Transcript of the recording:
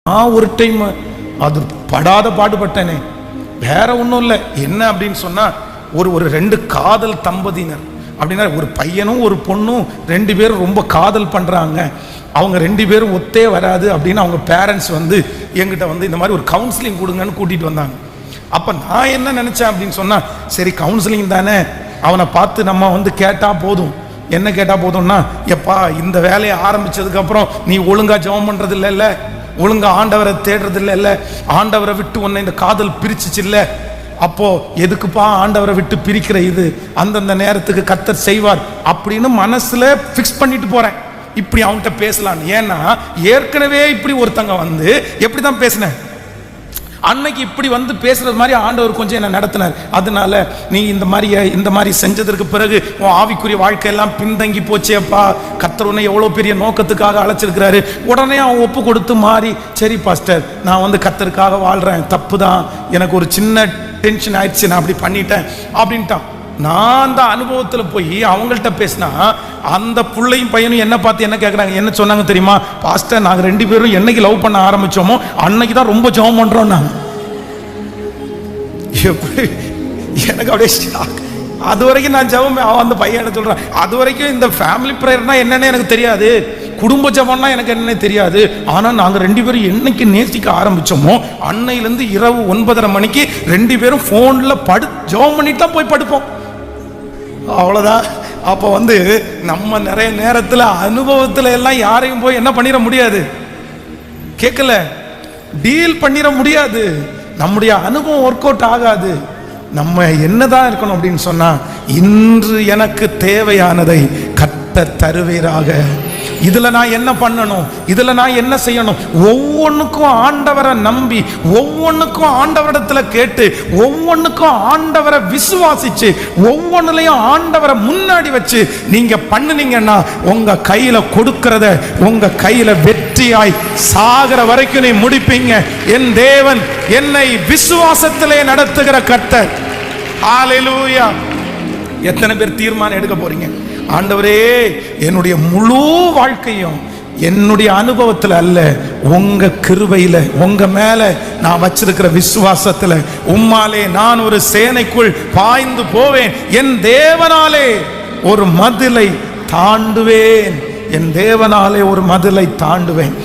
நான் ஒரு டைம் அது படாத பாடுபட்டேனே. வேற ஒன்றும் இல்லை. என்ன அப்படின்னு சொன்னா, ஒரு ரெண்டு காதல் தம்பதியினர் அப்படின்னா, ஒரு பையனும் ஒரு பொண்ணும் ரெண்டு பேரும் ரொம்ப காதல் பண்றாங்க. அவங்க ரெண்டு பேரும் ஒத்தே வராது அப்படின்னு அவங்க பேரண்ட்ஸ் வந்து என்கிட்ட வந்து இந்த மாதிரி ஒரு கவுன்சிலிங் கொடுங்கன்னு கூட்டிட்டு வந்தாங்க. அப்ப நான் என்ன நினைச்சேன் அப்படின்னு சொன்னா, சரி கவுன்சிலிங் தானே, அவனை பார்த்து நம்ம வந்து கேட்டா போதும். என்ன கேட்டா போதும்னா, எப்பா இந்த வேலையை ஆரம்பிச்சதுக்கு அப்புறம் நீ ஒழுங்கா ஜெபம் பண்றது இல்ல, ஒழுங்கா ஆண்டவரை தேடுறது இல்ல, ஆண்டவரை விட்டு உன்னை இந்த காதல் பிரிச்சிச்சு இல்ல, அப்போ எதுக்குப்பா ஆண்டவரை விட்டு பிரிக்கிற, இது அந்தந்த நேரத்துக்கு கர்த்தர் செய்வார் அப்படின்னு மனசுல பிக்ஸ் பண்ணிட்டு போறேன். இப்படி அவன்கிட்ட பேசலாம். ஏன்னா ஏற்கனவே இப்படி ஒருத்தங்க வந்து எப்படிதான் பேசினேன், அன்னைக்கு இப்படி வந்து பேசுறது மாதிரி ஆண்டவர் கொஞ்சம் என்ன நடத்தினார். அதனால நீ இந்த மாதிரி செஞ்சதற்கு பிறகு உன் ஆவிக்குரிய வாழ்க்கையெல்லாம் பின்தங்கி போச்சேப்பா, கர்த்தர் உன்னை எவ்வளோ பெரிய நோக்கத்துக்காக அழைச்சிருக்கிறாரு. உடனே அவன் ஒப்பு கொடுத்து மாறி, சரி பாஸ்டர் நான் வந்து கர்த்தருக்காக வாழ்றேன், தப்பு தான், எனக்கு ஒரு சின்ன டென்ஷன் ஆயிடுச்சு, நான் அப்படி பண்ணிட்டேன் அப்படின்ட்டான். நான் அந்த அனுபவத்தில் போய் அவங்கள்ட்ட பேசினா, அந்த பிள்ளையும் பையனும் என்ன பார்த்து என்ன கேட்குறாங்க, என்ன சொன்னாங்க தெரியுமா, பாஸ்டர் நாங்கள் ரெண்டு பேரும் என்னைக்கு லவ் பண்ண ஆரம்பிச்சோமோ அன்னைக்கு தான் ரொம்ப ஜெபம் பண்றோம். நாங்கள் எனக்கு அப்படியே ஷாக். அது வரைக்கும் நான் ஜெபம், அந்த பையன் என்ன சொல்றான், அது வரைக்கும் இந்த ஃபேமிலி ப்ரேயர்னா என்னன்னு எனக்கு தெரியாது, குடும்ப ஜெபம்னா எனக்கு என்னன்னு தெரியாது. ஆனால் நாங்கள் ரெண்டு பேரும் என்னைக்கு நேசிக்க ஆரம்பிச்சோமோ அன்னையிலேருந்து இரவு 9:30 மணிக்கு ரெண்டு பேரும் ஃபோனில் ஜெபம் பண்ணிட்டு தான் போய் படுப்போம். அவ்வளோதான். அப்போ வந்து நம்ம நிறைய நேரத்தில் அனுபவத்தில் எல்லாம் யாரையும் போய் என்ன பண்ணிட முடியாது, கேட்கல டீல் பண்ணிட முடியாது. நம்முடைய அனுபவம் ஒர்க் அவுட் ஆகாது. நம்ம என்னதான் இருக்கணும் அப்படின்னு சொன்னா, இன்று எனக்கு தேவையானதை கர்த்தர் தருவீராக. இதுல நான் என்ன பண்ணணும், இதுல நான் என்ன செய்யணும், ஒவ்வொன்றுக்கும் ஆண்டவரை நம்பி, ஒவ்வொன்றுக்கும் ஆண்டவரிடத்துல கேட்டு, ஒவ்வொன்றுக்கும் ஆண்டவரை விசுவாசிச்சு, ஒவ்வொன்றுலையும் ஆண்டவரை முன்னாடி வச்சு நீங்க பண்ணுனீங்கன்னா உங்க கையில கொடுக்கிறத உங்க கையில வெற்றியாய் சாகிற வரைக்கும் நீ முடிப்பீங்க. என் தேவன் என்னை விசுவாசத்திலே நடத்துகிற கர்த்தர். ஹல்லேலூயா. எத்தனை பேர் தீர்மானம் எடுக்க போறீங்க, ஆண்டவரே என்னுடைய முழு வாழ்க்கையும் என்னுடைய அனுபவத்தில் அல்ல, உங்க கிருபையில, உங்க மேல நான் வச்சிருக்கிற விசுவாசத்துல, உம்மாலே நான் ஒரு சேனைக்குள் பாய்ந்து போவேன், என் தேவனாலே ஒரு மதிலை தாண்டுவேன், என் தேவனாலே ஒரு மதிலை தாண்டுவேன்.